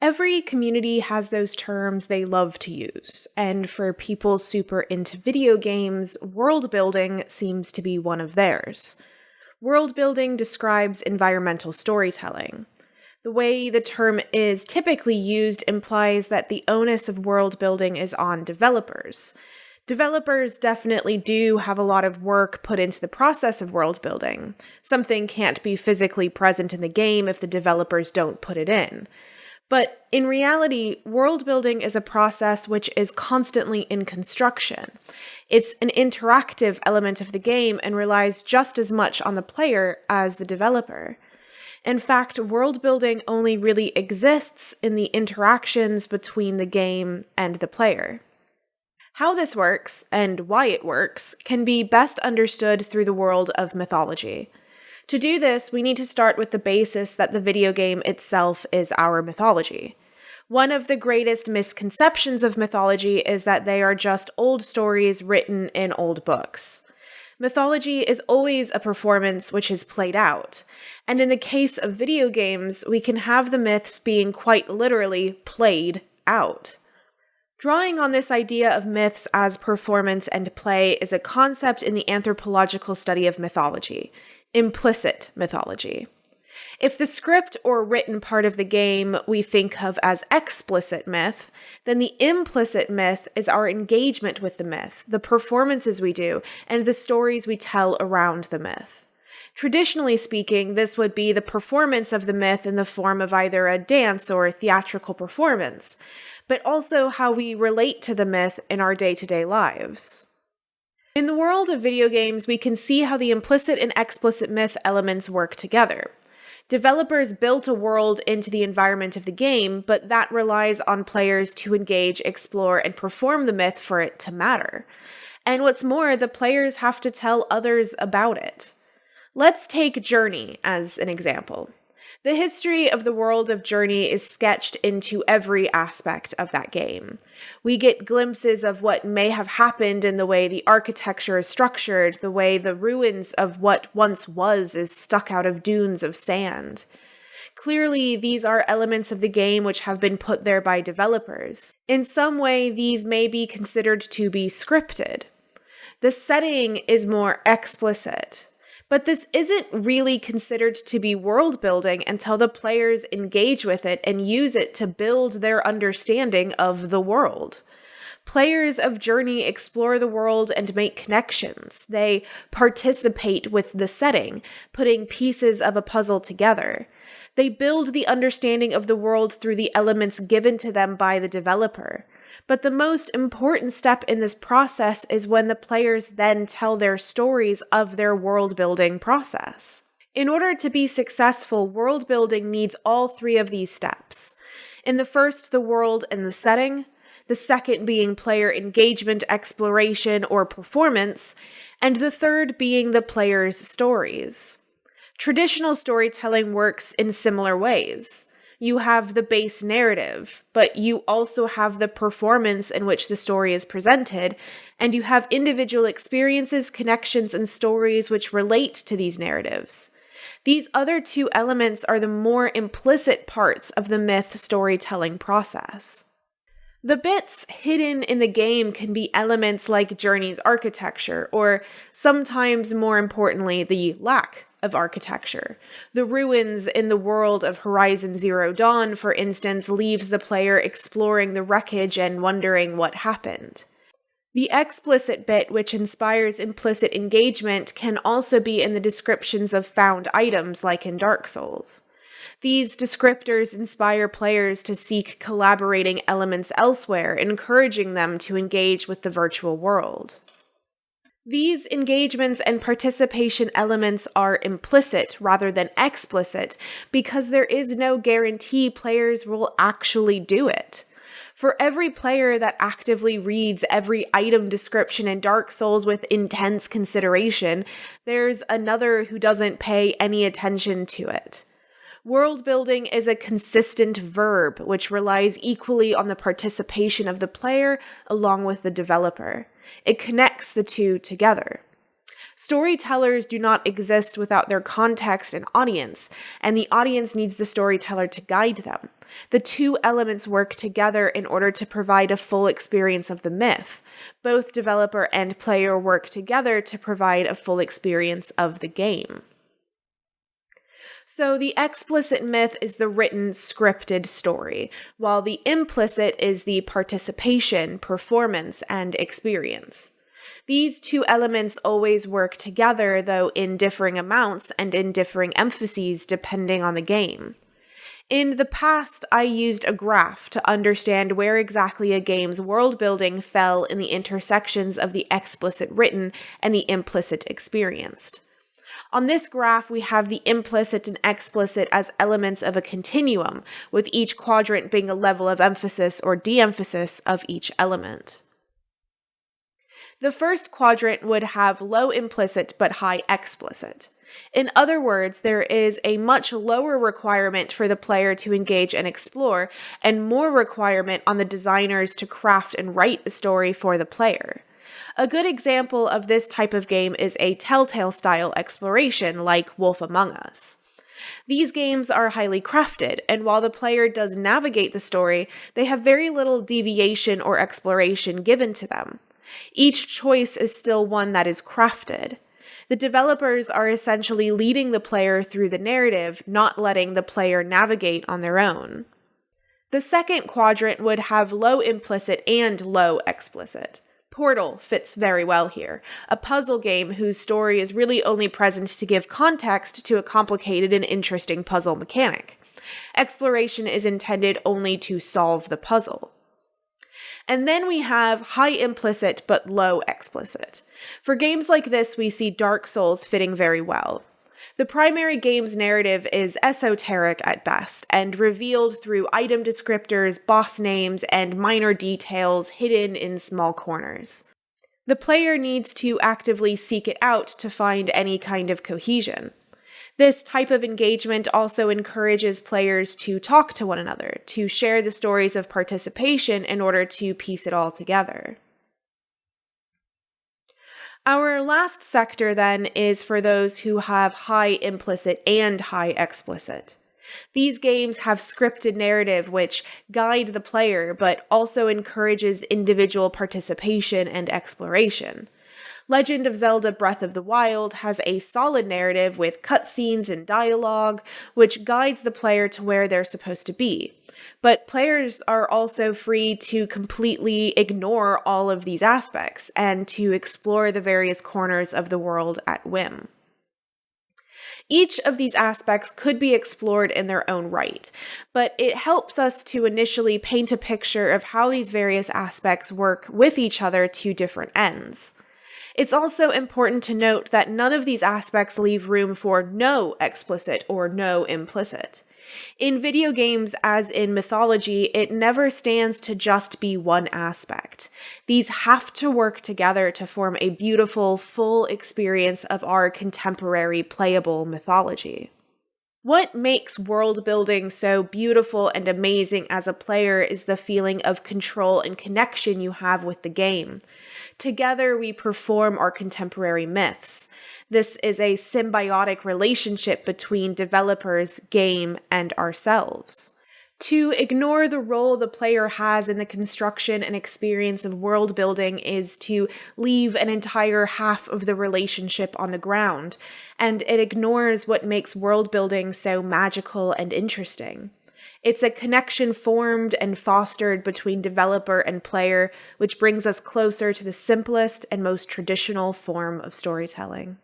Every community has those terms they love to use, and for people super into video games, world building seems to be one of theirs. World building describes environmental storytelling. The way the term is typically used implies that the onus of world building is on developers. Developers definitely do have a lot of work put into the process of world building. Something can't be physically present in the game if the developers don't put it in. But in reality, world building is a process which is constantly in construction. It's an interactive element of the game and relies just as much on the player as the developer. In fact, world building only really exists in the interactions between the game and the player. How this works, and why it works, can be best understood through the world of mythology. To do this, we need to start with the basis that the video game itself is our mythology. One of the greatest misconceptions of mythology is that they are just old stories written in old books. Mythology is always a performance which is played out, and in the case of video games, we can have the myths being quite literally played out. Drawing on this idea of myths as performance and play is a concept in the anthropological study of mythology. Implicit mythology. If the script or written part of the game we think of as explicit myth, then the implicit myth is our engagement with the myth, the performances we do, and the stories we tell around the myth. Traditionally speaking, this would be the performance of the myth in the form of either a dance or a theatrical performance, but also how we relate to the myth in our day-to-day lives. In the world of video games, we can see how the implicit and explicit myth elements work together. Developers built a world into the environment of the game, but that relies on players to engage, explore, and perform the myth for it to matter. And what's more, the players have to tell others about it. Let's take Journey as an example. The history of the world of Journey is sketched into every aspect of that game. We get glimpses of what may have happened in the way the architecture is structured, the way the ruins of what once was is stuck out of dunes of sand. Clearly, these are elements of the game which have been put there by developers. In some way, these may be considered to be scripted. The setting is more explicit. But this isn't really considered to be world building until the players engage with it and use it to build their understanding of the world. Players of Journey explore the world and make connections. They participate with the setting, putting pieces of a puzzle together. They build the understanding of the world through the elements given to them by the developer. But the most important step in this process is when the players then tell their stories of their world-building process. In order to be successful, world building needs all three of these steps. In the first, the world and the setting, the second being player engagement, exploration, or performance, and the third being the player's stories. Traditional storytelling works in similar ways. You have the base narrative, but you also have the performance in which the story is presented, and you have individual experiences, connections, and stories which relate to these narratives. These other two elements are the more implicit parts of the myth storytelling process. The bits hidden in the game can be elements like Journey's architecture, or sometimes more importantly, the lack of architecture. The ruins in the world of Horizon Zero Dawn, for instance, leaves the player exploring the wreckage and wondering what happened. The explicit bit, which inspires implicit engagement, can also be in the descriptions of found items like in Dark Souls. These descriptors inspire players to seek collaborating elements elsewhere, encouraging them to engage with the virtual world. These engagements and participation elements are implicit rather than explicit because there is no guarantee players will actually do it. For every player that actively reads every item description in Dark Souls with intense consideration, there's another who doesn't pay any attention to it. World building is a consistent verb which relies equally on the participation of the player along with the developer. It connects the two together. Storytellers do not exist without their context and audience, and the audience needs the storyteller to guide them. The two elements work together in order to provide a full experience of the myth. Both developer and player work together to provide a full experience of the game. So the explicit myth is the written, scripted story, while the implicit is the participation, performance, and experience. These two elements always work together, though in differing amounts and in differing emphases depending on the game. In the past, I used a graph to understand where exactly a game's world building fell in the intersections of the explicit written and the implicit experienced. On this graph, we have the implicit and explicit as elements of a continuum, with each quadrant being a level of emphasis or de-emphasis of each element. The first quadrant would have low implicit but high explicit. In other words, there is a much lower requirement for the player to engage and explore, and more requirement on the designers to craft and write the story for the player. A good example of this type of game is a Telltale-style exploration like Wolf Among Us. These games are highly crafted, and while the player does navigate the story, they have very little deviation or exploration given to them. Each choice is still one that is crafted. The developers are essentially leading the player through the narrative, not letting the player navigate on their own. The second quadrant would have low implicit and low explicit. Portal fits very well here, a puzzle game whose story is really only present to give context to a complicated and interesting puzzle mechanic. Exploration is intended only to solve the puzzle. And then we have high implicit but low explicit. For games like this, we see Dark Souls fitting very well. The primary game's narrative is esoteric at best, and revealed through item descriptors, boss names, and minor details hidden in small corners. The player needs to actively seek it out to find any kind of cohesion. This type of engagement also encourages players to talk to one another, to share the stories of participation in order to piece it all together. Our last sector, then, is for those who have high implicit and high explicit. These games have scripted narrative which guide the player, but also encourages individual participation and exploration. Legend of Zelda Breath of the Wild has a solid narrative with cutscenes and dialogue, which guides the player to where they're supposed to be. But players are also free to completely ignore all of these aspects and to explore the various corners of the world at whim. Each of these aspects could be explored in their own right, but it helps us to initially paint a picture of how these various aspects work with each other to different ends. It's also important to note that none of these aspects leave room for no explicit or no implicit. In video games, as in mythology, it never stands to just be one aspect. These have to work together to form a beautiful, full experience of our contemporary playable mythology. What makes world building so beautiful and amazing as a player is the feeling of control and connection you have with the game. Together, we perform our contemporary myths. This is a symbiotic relationship between developers, game, and ourselves. To ignore the role the player has in the construction and experience of world building is to leave an entire half of the relationship on the ground, and it ignores what makes world building so magical and interesting. It's a connection formed and fostered between developer and player, which brings us closer to the simplest and most traditional form of storytelling.